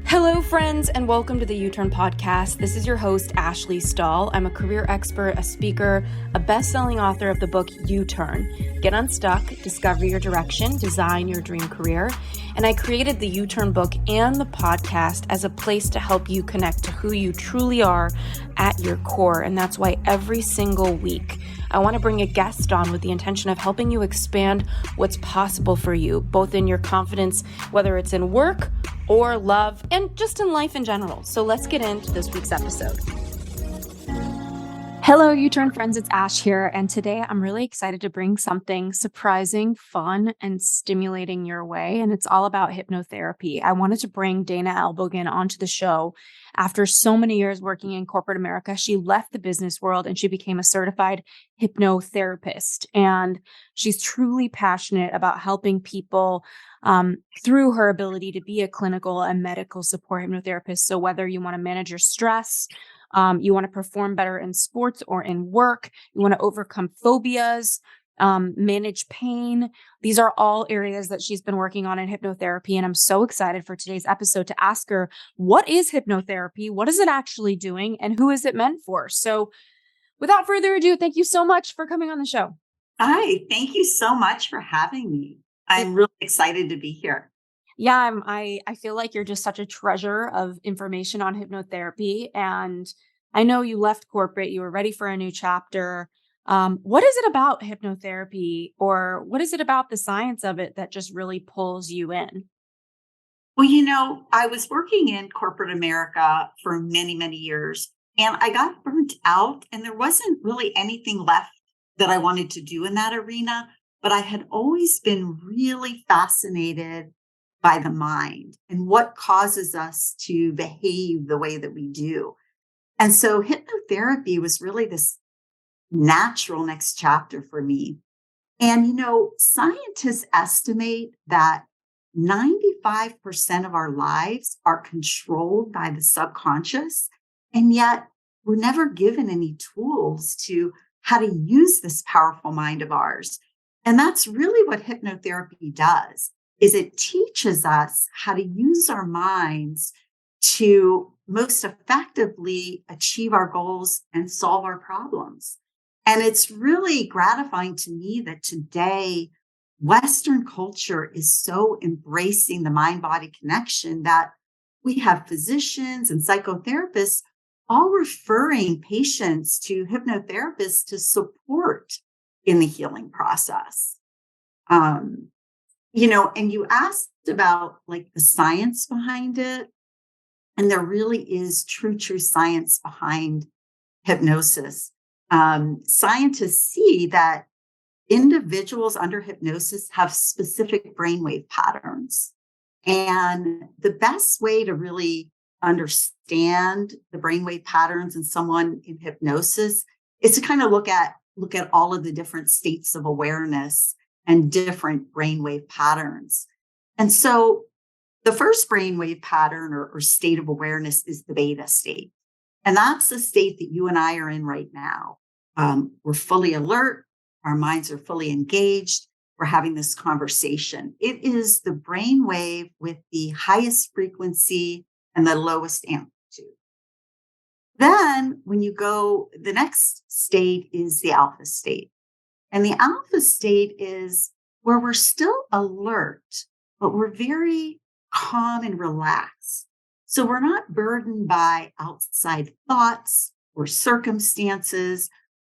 Hello, friends, and welcome to the U-Turn podcast. This is your host, Ashley Stahl. I'm a career expert, a speaker, a best-selling author of the book U-Turn. Get unstuck, discover your direction, design your dream career. And I created the U-Turn book and the podcast as a place to help you connect to who you truly are at your core. And that's why every single week, I want to bring a guest on with the intention of helping you expand what's possible for you, both in your confidence, whether it's in work or love, and just in life in general. So let's get into this week's episode. Hello, U-Turn friends, it's Ash here, and today I'm really excited to bring something surprising, fun, and stimulating your way, and it's all about hypnotherapy. I wanted to bring Dana Ellbogen onto the show. After so many years working in corporate America, she left the business world and she became a certified hypnotherapist, and she's truly passionate about helping people through her ability to be a clinical and medical support hypnotherapist. So whether you want to manage your stress, you want to perform better in sports or in work, you want to overcome phobias, manage pain. These are all areas that she's been working on in hypnotherapy. And I'm so excited for today's episode to ask her, what is hypnotherapy? What is it actually doing? And who is it meant for? So without further ado, thank you so much for coming on the show. Hi, thank you so much for having me. I'm really excited to be here. Yeah, I feel like you're just such a treasure of information on hypnotherapy. And I know you left corporate, you were ready for a new chapter. What is it about hypnotherapy, or what is it about the science of it that just really pulls you in? Well, I was working in corporate America for many, many years, and I got burnt out, and there wasn't really anything left that I wanted to do in that arena. But I had always been really fascinated by the mind and what causes us to behave the way that we do. And so hypnotherapy was really this natural next chapter for me. And, scientists estimate that 95% of our lives are controlled by the subconscious. And yet we're never given any tools to how to use this powerful mind of ours. And that's really what hypnotherapy does, is it teaches us how to use our minds to most effectively achieve our goals and solve our problems. And it's really gratifying to me that today, Western culture is so embracing the mind-body connection that we have physicians and psychotherapists all referring patients to hypnotherapists to support in the healing process. And you asked about like the science behind it. And there really is true science behind hypnosis. Scientists see that individuals under hypnosis have specific brainwave patterns. And the best way to really understand the brainwave patterns in someone in hypnosis is to kind of look at all of the different states of awareness and different brainwave patterns. And so the first brainwave pattern or state of awareness is the beta state. And that's the state that you and I are in right now. We're fully alert. Our minds are fully engaged. We're having this conversation. It is the brainwave with the highest frequency and the lowest amplitude. Then when you go, the next state is the alpha state. And the alpha state is where we're still alert, but we're very calm and relaxed. So we're not burdened by outside thoughts or circumstances.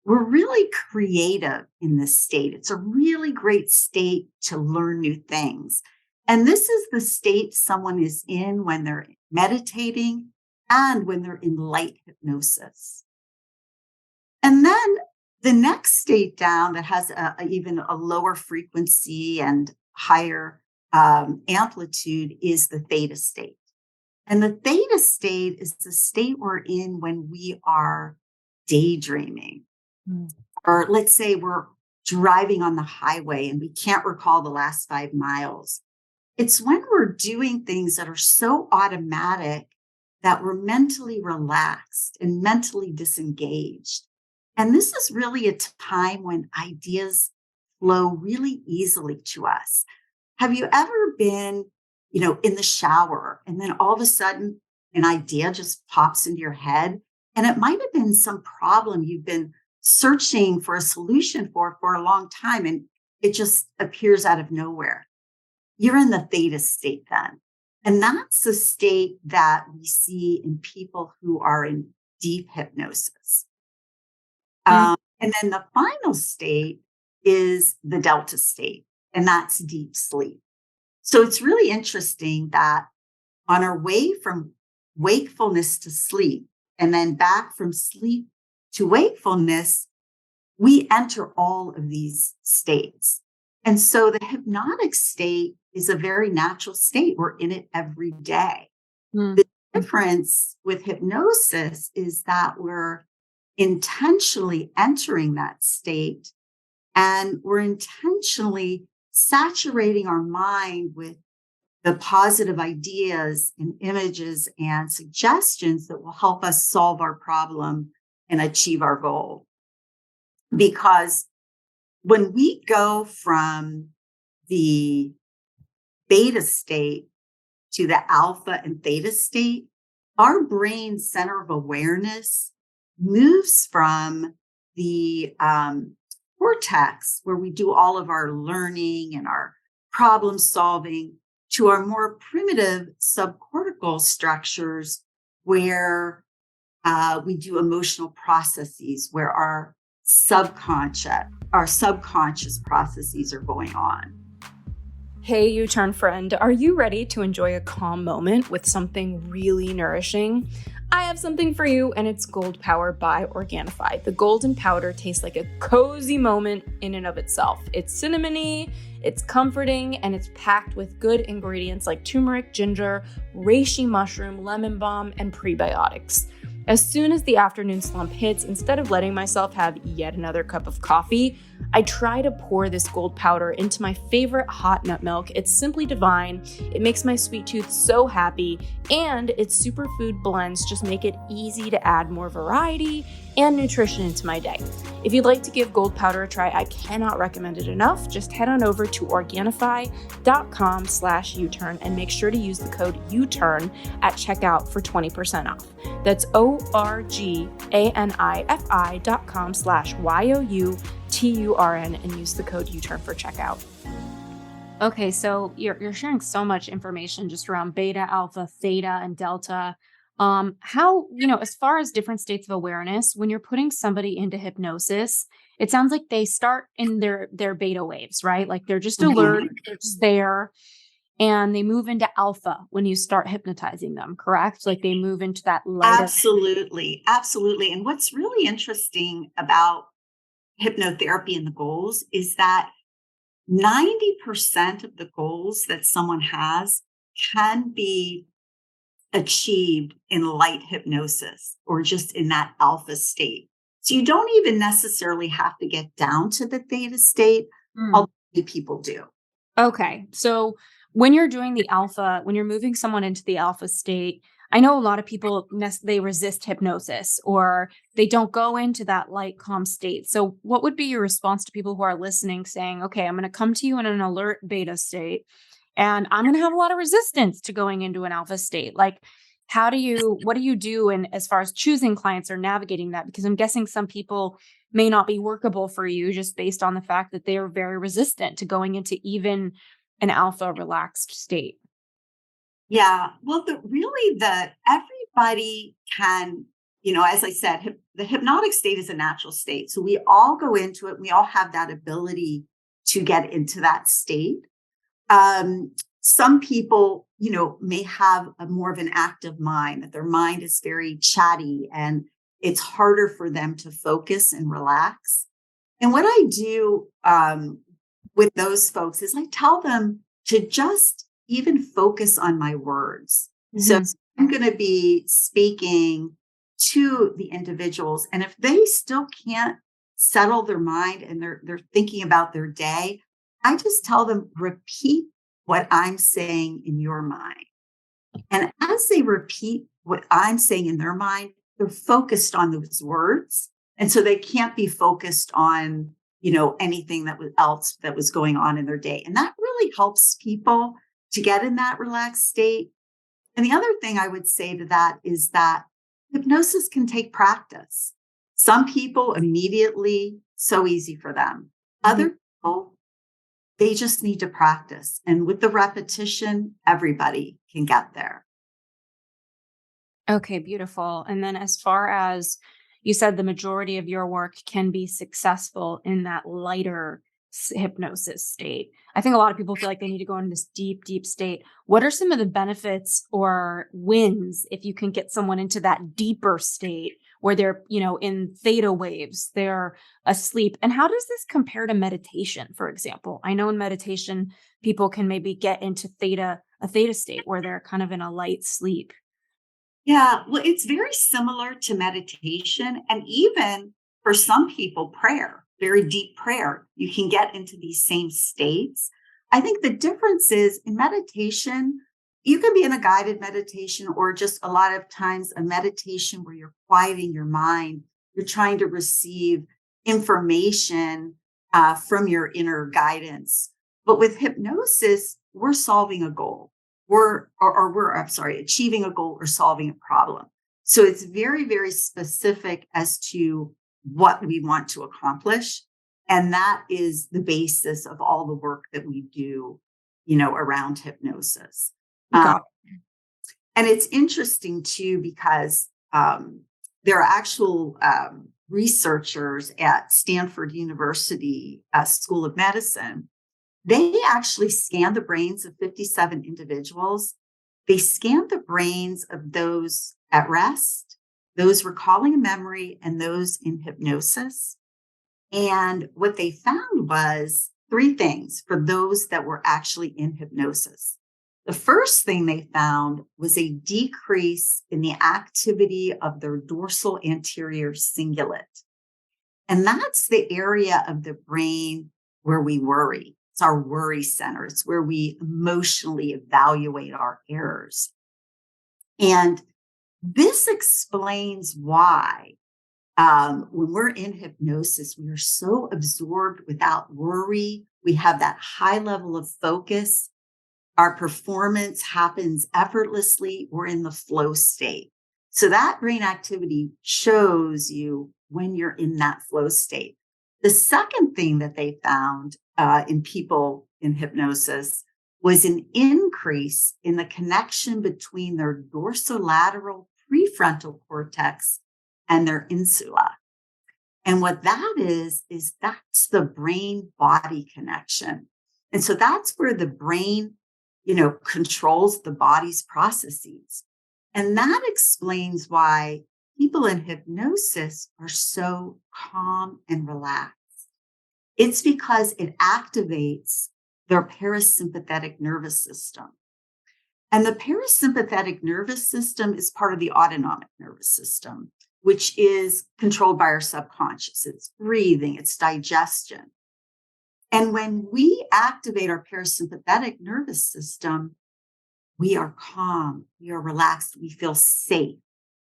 We're really creative in this state. It's a really great state to learn new things. And this is the state someone is in when they're meditating and when they're in light hypnosis. And then the next state down that has even a lower frequency and higher amplitude is the theta state. And the theta state is the state we're in when we are daydreaming. Or let's say we're driving on the highway and we can't recall the last 5 miles. It's when we're doing things that are so automatic that we're mentally relaxed and mentally disengaged. And this is really a time when ideas flow really easily to us. Have you ever been in the shower. And then all of a sudden, an idea just pops into your head. And it might have been some problem you've been searching for a solution for a long time. And it just appears out of nowhere. You're in the theta state then. And that's the state that we see in people who are in deep hypnosis. And then the final state is the delta state, and that's deep sleep. So it's really interesting that on our way from wakefulness to sleep, and then back from sleep to wakefulness, we enter all of these states. And so the hypnotic state is a very natural state. We're in it every day. Mm. The difference with hypnosis is that we're intentionally entering that state, and we're intentionally saturating our mind with the positive ideas and images and suggestions that will help us solve our problem and achieve our goal. Because when we go from the beta state to the alpha and theta state, our brain center of awareness moves from the cortex, where we do all of our learning and our problem solving, to our more primitive subcortical structures, where we do emotional processes, where our subconscious processes are going on. Hey, U-Turn friend, are you ready to enjoy a calm moment with something really nourishing? I have something for you, and it's Gold Power by Organifi. The golden powder tastes like a cozy moment in and of itself. It's cinnamony, it's comforting, and it's packed with good ingredients like turmeric, ginger, reishi mushroom, lemon balm, and prebiotics. As soon as the afternoon slump hits, instead of letting myself have yet another cup of coffee, I try to pour this gold powder into my favorite hot nut milk. It's simply divine. It makes my sweet tooth so happy, and its superfood blends just make it easy to add more variety and nutrition into my day. If you'd like to give gold powder a try, I cannot recommend it enough. Just head on over to Organifi.com/U-Turn and make sure to use the code U-Turn at checkout for 20% off. That's Organifi.com/YOUTURN and use the code U-Turn for checkout. Okay, so you're sharing so much information just around beta, alpha, theta, and delta. How, as far as different states of awareness, when you're putting somebody into hypnosis, it sounds like they start in their beta waves, right? Like they're just alert, they're just there, and they move into alpha when you start hypnotizing them, correct? Like they move into that lighter. Absolutely. Absolutely. And what's really interesting about hypnotherapy and the goals is that 90% of the goals that someone has can be achieved in light hypnosis or just in that alpha state. So you don't even necessarily have to get down to the theta state, although people do. Okay. So when you're doing the alpha, when you're moving someone into the alpha state, I know a lot of people, they resist hypnosis or they don't go into that light, calm state. So what would be your response to people who are listening saying, okay, I'm going to come to you in an alert beta state and I'm going to have a lot of resistance to going into an alpha state? Like, what do you do in as far as choosing clients or navigating that? Because I'm guessing some people may not be workable for you just based on the fact that they are very resistant to going into even an alpha relaxed state. Yeah. Well, everybody can, as I said, the hypnotic state is a natural state. So we all go into it. We all have that ability to get into that state. Some people, may have more of an active mind, that their mind is very chatty and it's harder for them to focus and relax. And what I do with those folks is I tell them to just even focus on my words. So I'm going to be speaking to the individuals. And if they still can't settle their mind and they're thinking about their day, I just tell them, repeat what I'm saying in your mind. And as they repeat what I'm saying in their mind, they're focused on those words. And so they can't be focused on, anything else that was going on in their day. And that really helps people to get in that relaxed state. And the other thing I would say to that is that hypnosis can take practice. Some people immediately, so easy for them. Mhm. Other people, they just need to practice. And with the repetition, everybody can get there. Okay, beautiful. And then as far as you said, the majority of your work can be successful in that lighter hypnosis state. I think a lot of people feel like they need to go in this deep, deep state. What are some of the benefits or wins if you can get someone into that deeper state where they're, in theta waves, they're asleep? And how does this compare to meditation, for example? I know in meditation, people can maybe get into a theta state where they're kind of in a light sleep. Yeah, well, it's very similar to meditation. And even for some people, prayer, very deep prayer, you can get into these same states. I think the difference is in meditation, you can be in a guided meditation or just a lot of times a meditation where you're quieting your mind. You're trying to receive information from your inner guidance. But with hypnosis, we're solving a goal I'm sorry, achieving a goal or solving a problem. So it's very, very specific as to what we want to accomplish. And that is the basis of all the work that we do, around hypnosis. Um, Got and it's interesting too, because there are actual researchers at Stanford University School of Medicine. They actually scanned the brains of 57 individuals. They scanned the brains of those at rest, those recalling a memory, and those in hypnosis. And what they found was three things for those that were actually in hypnosis. The first thing they found was a decrease in the activity of their dorsal anterior cingulate. And that's the area of the brain where we worry. It's our worry center. It's where we emotionally evaluate our errors. And this explains why when we're in hypnosis, we are so absorbed without worry. We have that high level of focus. Our performance happens effortlessly. We're in the flow state. So that brain activity shows you when you're in that flow state. The second thing that they found in people in hypnosis was an increase in the connection between their dorsolateral prefrontal cortex and their insula. And what that is that's the brain body connection. And so that's where the brain, controls the body's processes. And that explains why people in hypnosis are so calm and relaxed. It's because it activates their parasympathetic nervous system. And the parasympathetic nervous system is part of the autonomic nervous system, which is controlled by our subconscious. It's breathing, it's digestion. And when we activate our parasympathetic nervous system, we are calm, we are relaxed, we feel safe,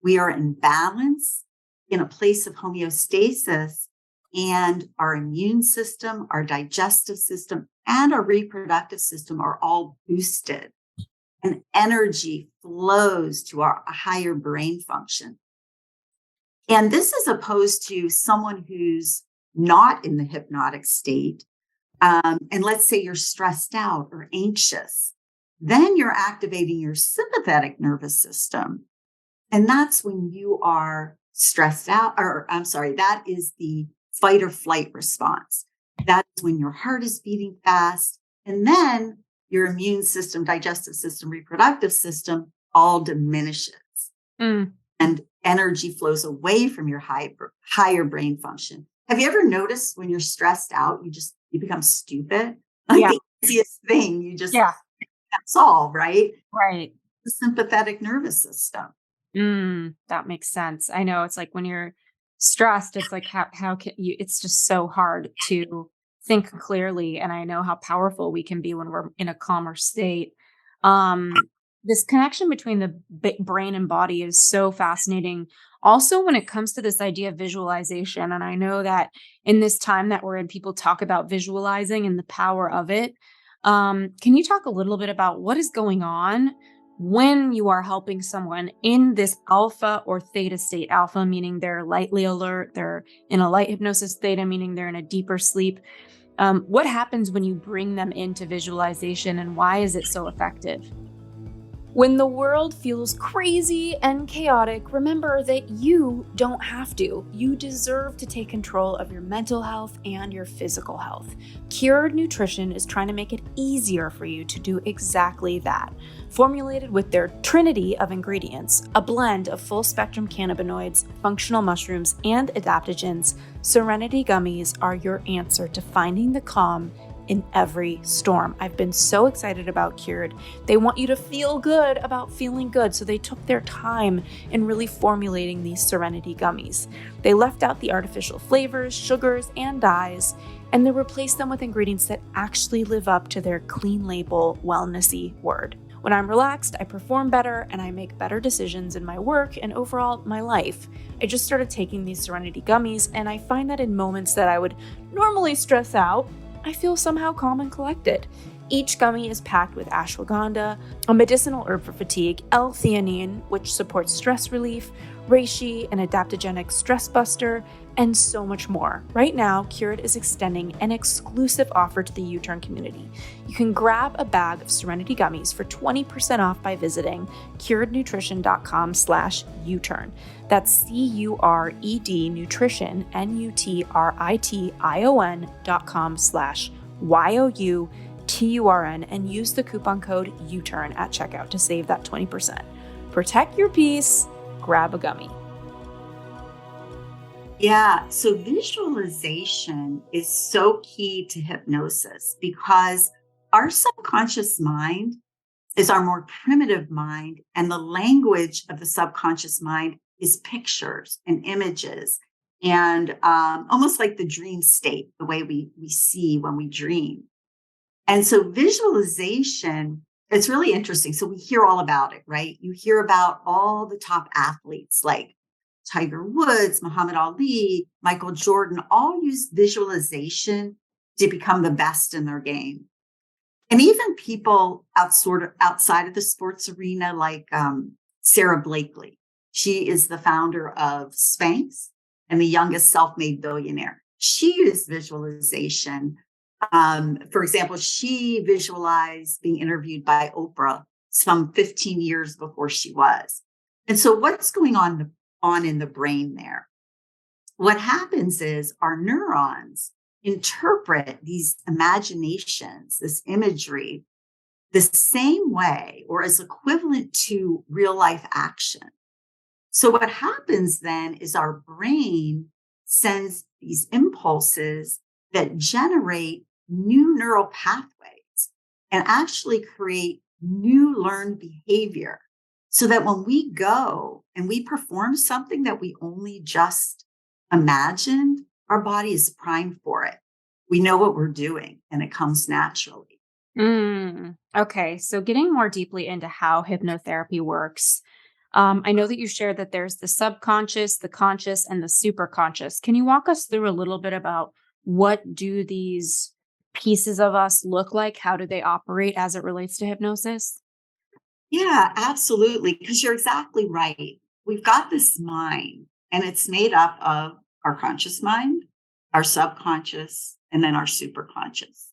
we are in balance, in a place of homeostasis, and our immune system, our digestive system, and our reproductive system are all boosted. And energy flows to our higher brain function. And this is opposed to someone who's not in the hypnotic state. And let's say you're stressed out or anxious, then you're activating your sympathetic nervous system. And that's when you are stressed out, or I'm sorry, that is the fight or flight response. That is when your heart is beating fast. And then your immune system, digestive system, reproductive system all diminishes. it. And energy flows away from your higher brain function. Have you ever noticed when you're stressed out, you become stupid? Like Yeah. the easiest thing you just Yeah. can't solve, right? Right. The sympathetic nervous system. That makes sense. I know it's like when you're stressed, it's like how can you it's just so hard to think clearly. And I know how powerful we can be when we're in a calmer state. This connection between the brain and body is so fascinating. Also, when it comes to this idea of visualization, and I know that in this time that we're in, people talk about visualizing and the power of it. Can you talk a little bit about what is going on when you are helping someone in this alpha or theta state? Alpha meaning they're lightly alert, they're in a light hypnosis; theta meaning they're in a deeper sleep. What happens when you bring them into visualization, and why is it so effective? When the world feels crazy and chaotic, remember that you don't have to. You deserve to take control of your mental health and your physical health. Cured Nutrition is trying to make it easier for you to do exactly that. Formulated with their trinity of ingredients, a blend of full spectrum cannabinoids, functional mushrooms, and adaptogens, Serenity Gummies are your answer to finding the calm in every storm. I've been so excited about Cured. They want you to feel good about feeling good, so they took their time in really formulating these Serenity Gummies. They left out the artificial flavors, sugars, and dyes, and they replaced them with ingredients that actually live up to their clean label, wellnessy word. When I'm relaxed, I perform better and I make better decisions in my work and overall my life. I just started taking these Serenity Gummies, and I find that in moments that I would normally stress out, I feel somehow calm and collected. Each gummy is packed with ashwagandha, a medicinal herb for fatigue, L-theanine, which supports stress relief, reishi, an adaptogenic stress buster, and so much more. Right now, Cured is extending an exclusive offer to the U-Turn community. You can grab a bag of Serenity Gummies for 20% off by visiting curednutrition.com/U-Turn. That's CURED Nutrition, NUTRITION.com/YOUTURN, and use the coupon code U-Turn at checkout to save that 20%. Protect your peace. Grab a gummy. Yeah. So visualization is so key to hypnosis because our subconscious mind is our more primitive mind. And the language of the subconscious mind is pictures and images and almost like the dream state, the way we see when we dream. And so visualization, it's really interesting. So we hear all about it, right? You hear about all the top athletes like Tiger Woods, Muhammad Ali, Michael Jordan, all use visualization to become the best in their game. And even people outside of the sports arena, like Sarah Blakely. She is the founder of Spanx and the youngest self-made billionaire. She used visualization. For example, she visualized being interviewed by Oprah some 15 years before she was. And so what's going on in the brain there? What happens is our neurons interpret these imaginations, this imagery, the same way or as equivalent to real life action. So what happens then is our brain sends these impulses that generate new neural pathways and actually create new learned behavior. So that when we go and we perform something that we only just imagined, our body is primed for it. We know what we're doing and it comes naturally. Okay, so getting more deeply into how hypnotherapy works. I know that you shared that there's the subconscious, the conscious, and the superconscious. Can you walk us through a little bit about what do these pieces of us look like? How do they operate as it relates to hypnosis? Yeah, absolutely. Because you're exactly right. We've got this mind, and it's made up of our conscious mind, our subconscious, and then our superconscious.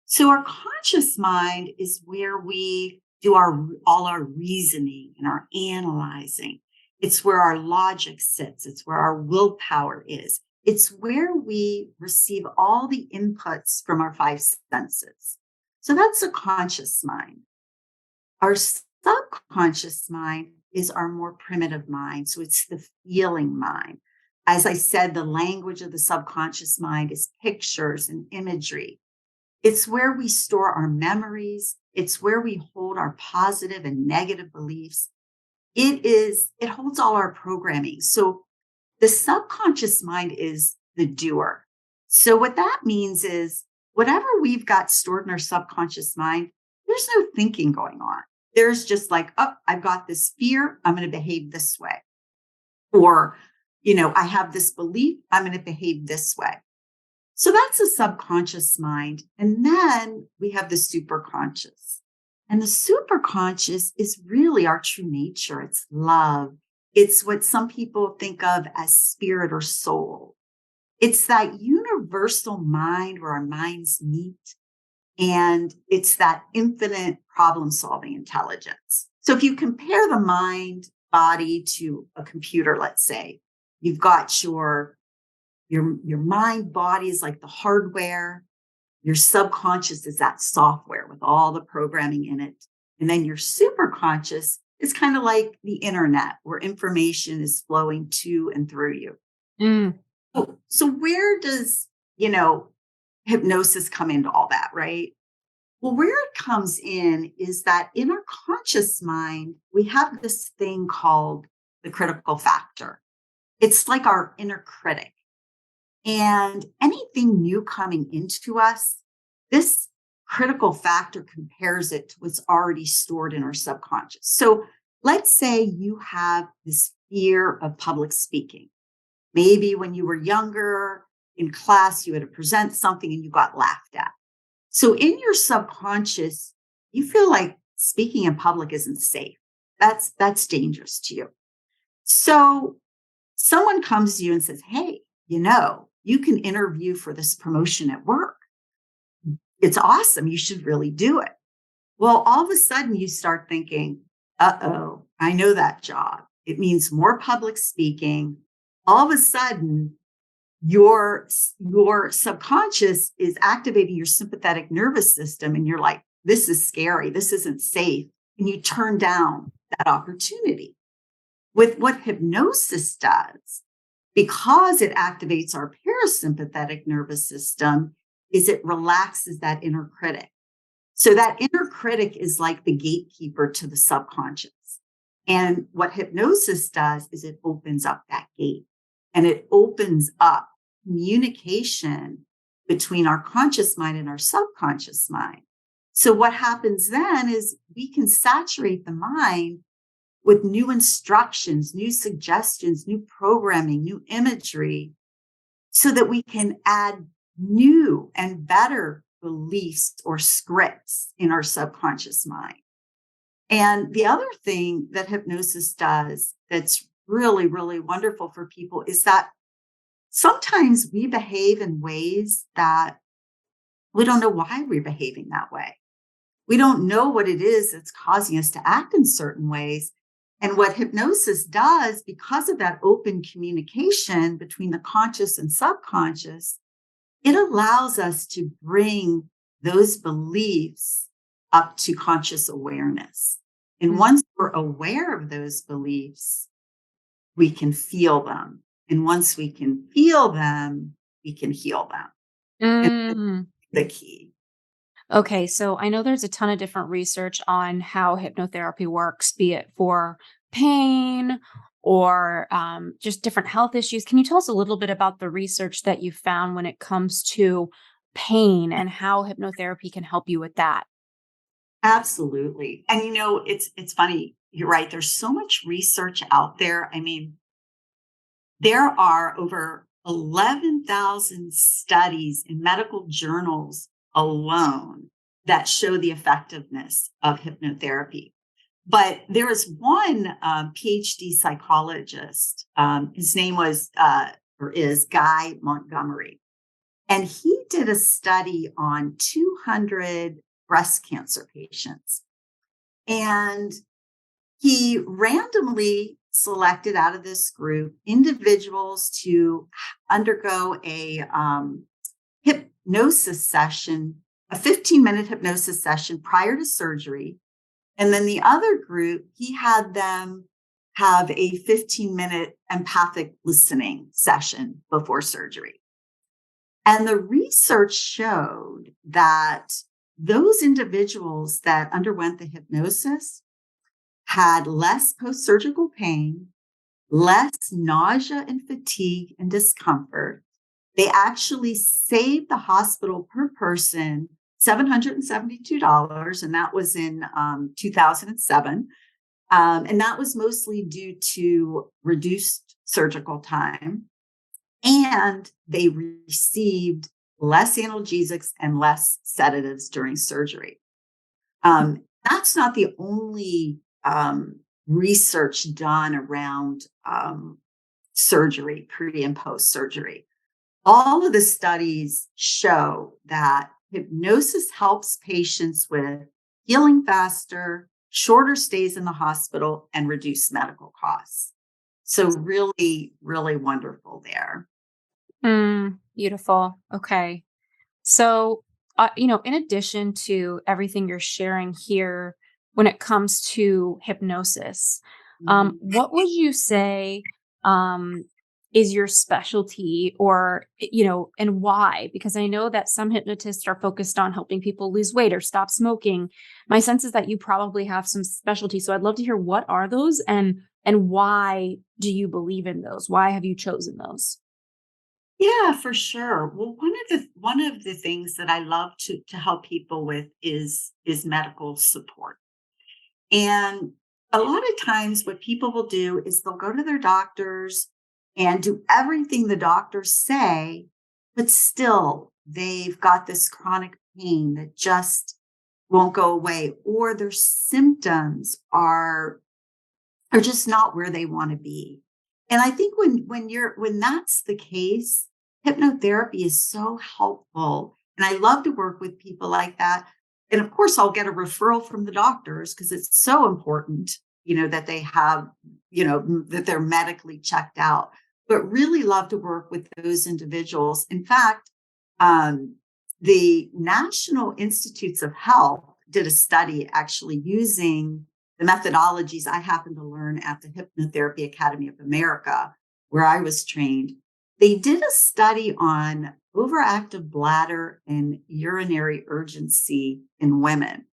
So our conscious mind is where we do all our reasoning and our analyzing. It's where our logic sits. It's where our willpower is. It's where we receive all the inputs from our five senses. So that's the conscious mind. Our subconscious mind is our more primitive mind. So it's the feeling mind. As I said, the language of the subconscious mind is pictures and imagery. It's where we store our memories. It's where we hold our positive and negative beliefs. It holds all our programming. So the subconscious mind is the doer. So what that means is whatever we've got stored in our subconscious mind, there's no thinking going on. There's just like, oh, I've got this fear. I'm going to behave this way. Or, I have this belief. I'm going to behave this way. So that's the subconscious mind. And then we have the superconscious. And the superconscious is really our true nature. It's love. It's what some people think of as spirit or soul. It's that universal mind where our minds meet. And it's that infinite problem solving intelligence. So if you compare the mind body to a computer, let's say, you've got your mind body is like the hardware, your subconscious is that software with all the programming in it. And then your superconscious is kind of like the internet where information is flowing to and through you. Mm. So where does, hypnosis come into all that, right? Well, where it comes in is that in our conscious mind, we have this thing called the critical factor. It's like our inner critic. And anything new coming into us, this critical factor compares it to what's already stored in our subconscious. So let's say you have this fear of public speaking. Maybe when you were younger in class, you had to present something and you got laughed at. So in your subconscious, you feel like speaking in public isn't safe. That's dangerous to you. So someone comes to you and says, "Hey, you can interview for this promotion at work. It's awesome. You should really do it." Well, all of a sudden you start thinking, "Uh-oh, I know that job. It means more public speaking." All of a sudden, your subconscious is activating your sympathetic nervous system and you're like, "This is scary. This isn't safe." And you turn down that opportunity. With what hypnosis does, because it activates our parasympathetic nervous system, is it relaxes that inner critic. So that inner critic is like the gatekeeper to the subconscious. And what hypnosis does is it opens up that gate and it opens up communication between our conscious mind and our subconscious mind. So what happens then is we can saturate the mind with new instructions, new suggestions, new programming, new imagery, so that we can add new and better beliefs or scripts in our subconscious mind. And the other thing that hypnosis does that's really, really wonderful for people is that sometimes we behave in ways that we don't know why we're behaving that way. We don't know what it is that's causing us to act in certain ways. And what hypnosis does, because of that open communication between the conscious and subconscious, it allows us to bring those beliefs up to conscious awareness. And once we're aware of those beliefs, we can feel them. And once we can feel them, we can heal them. And that's Mm. the key. Okay, so I know there's a ton of different research on how hypnotherapy works, be it for pain or just different health issues. Can you tell us a little bit about the research that you found when it comes to pain and how hypnotherapy can help you with that? Absolutely. And it's funny. You're right. There's so much research out there. I mean, there are over 11,000 studies in medical journals alone that show the effectiveness of hypnotherapy. But there is one PhD psychologist. His name was or is Guy Montgomery. And he did a study on 200 breast cancer patients. And he randomly selected out of this group individuals to undergo a hypnosis session, a 15-minute hypnosis session prior to surgery. And then the other group, he had them have a 15-minute empathic listening session before surgery. And the research showed that those individuals that underwent the hypnosis had less post-surgical pain, less nausea and fatigue and discomfort. They actually saved the hospital per person $772, and that was in 2007. And that was mostly due to reduced surgical time. And they received less analgesics, and less sedatives during surgery. That's not the only research done around surgery, pre and post surgery. All of the studies show that hypnosis helps patients with healing faster, shorter stays in the hospital, and reduce medical costs. So, really, really wonderful there. Beautiful. Okay. So, in addition to everything you're sharing here when it comes to hypnosis, Mhm. what would you say um, is your specialty or, and why? Because I know that some hypnotists are focused on helping people lose weight or stop smoking. My sense is that you probably have some specialty. So I'd love to hear what are those and why do you believe in those? Why have you chosen those? Yeah, for sure. Well, one of the things that I love to help people with is medical support. And a lot of times what people will do is they'll go to their doctors and do everything the doctors say, but still they've got this chronic pain that just won't go away, or their symptoms are just not where they want to be. And I think when that's the case, hypnotherapy is so helpful. And I love to work with people like that. And of course, I'll get a referral from the doctors because it's so important, that they have, that they're medically checked out. But really love to work with those individuals. In fact, um, the National Institutes of Health did a study actually using the methodologies I happened to learn at the Hypnotherapy Academy of America, where I was trained. They did a study on overactive bladder and urinary urgency in women.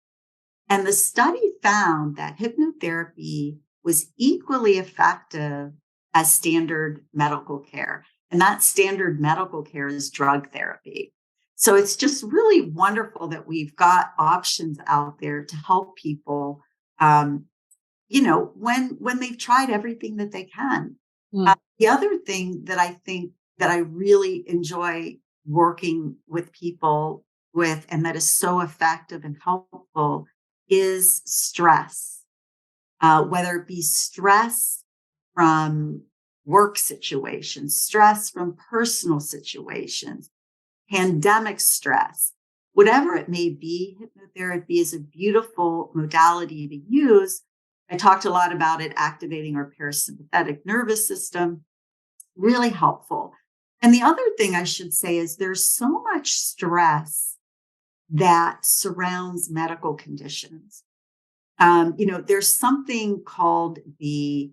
And the study found that hypnotherapy was equally effective as standard medical care. And that standard medical care is drug therapy. So it's just really wonderful that we've got options out there to help people, um, when they've tried everything that they can. Mm, The other thing that I think that I really enjoy working with people with, and that is so effective and helpful, is stress. Whether it be stress from work situations, stress from personal situations, pandemic stress, whatever it may be, hypnotherapy is a beautiful modality to use. I talked a lot about it activating our parasympathetic nervous system, really helpful. And the other thing I should say is there's so much stress that surrounds medical conditions. There's something called the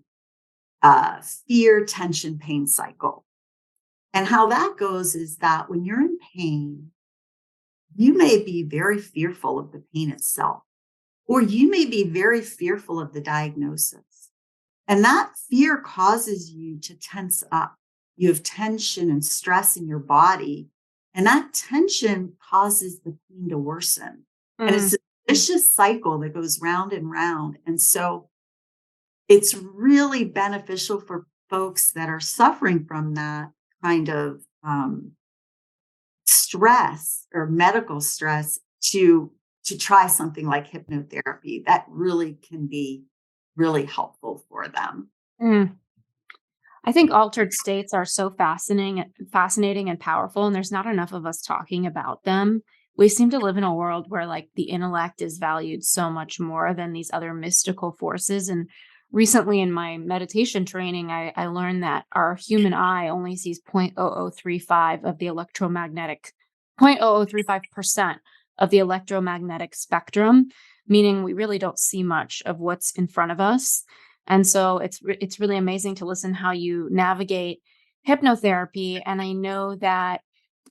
fear, tension, pain cycle. And how that goes is that when you're in pain, you may be very fearful of the pain itself, or you may be very fearful of the diagnosis. And that fear causes you to tense up. You have tension and stress in your body, and that tension causes the pain to worsen. And mm, it's a vicious cycle that goes round and round. And so it's really beneficial for folks that are suffering from that kind of stress or medical stress to try something like hypnotherapy that really can be really helpful for them. mm. I think altered states are so fascinating and powerful, and there's not enough of us talking about them. We seem to live in a world where like the intellect is valued so much more than these other mystical forces. And recently in my meditation training, I learned that our human eye only sees 0.0035 of the electromagnetic 0.0035% of the electromagnetic spectrum, meaning we really don't see much of what's in front of us. And so it's really amazing to listen how you navigate hypnotherapy. And I know that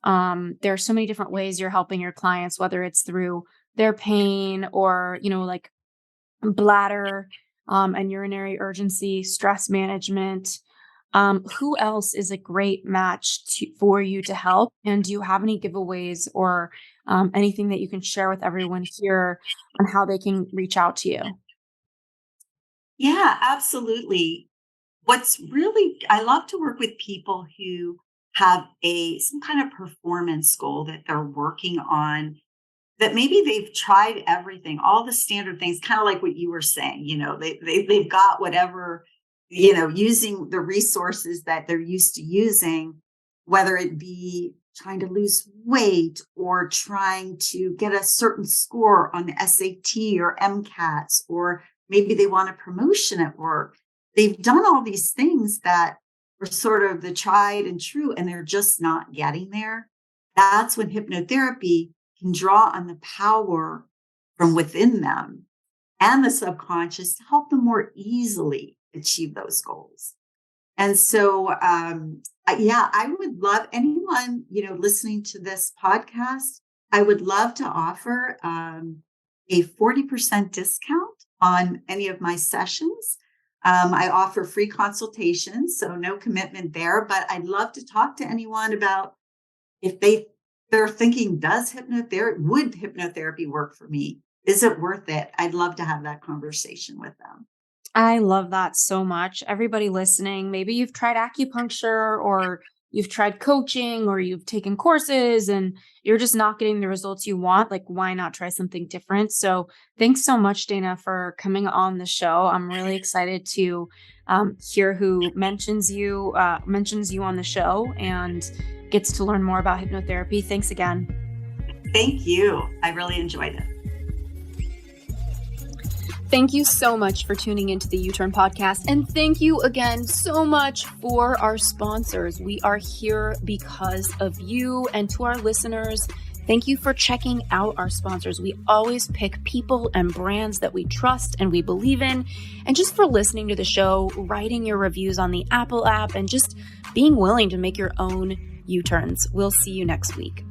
there are so many different ways you're helping your clients, whether it's through their pain or like bladder and urinary urgency, stress management. Who else is a great match for you to help? And do you have any giveaways or anything that you can share with everyone here on how they can reach out to you? Yeah, absolutely. I love to work with people who have some kind of performance goal that they're working on, that maybe they've tried everything, all the standard things, kind of like what you were saying, they've got whatever, using the resources that they're used to using, whether it be trying to lose weight or trying to get a certain score on the SAT or MCATs, or maybe they want a promotion at work. They've done all these things that are sort of the tried and true, and they're just not getting there. That's when hypnotherapy can draw on the power from within them and the subconscious to help them more easily achieve those goals. And so, yeah, I would love anyone, listening to this podcast, I would love to offer a 40% discount on any of my sessions. I offer free consultations, so no commitment there, but I'd love to talk to anyone about if they're thinking, would hypnotherapy work for me? Is it worth it? I'd love to have that conversation with them. I love that so much. Everybody listening, maybe you've tried acupuncture or you've tried coaching or you've taken courses and you're just not getting the results you want. Like, why not try something different? So thanks so much, Dana, for coming on the show. I'm really excited to hear who mentions you on the show and gets to learn more about hypnotherapy. Thanks again. Thank you. I really enjoyed it. Thank you so much for tuning into the U-Turn podcast. And thank you again so much for our sponsors. We are here because of you. And to our listeners, thank you for checking out our sponsors. We always pick people and brands that we trust and we believe in. And just for listening to the show, writing your reviews on the Apple app, and just being willing to make your own U-turns. We'll see you next week.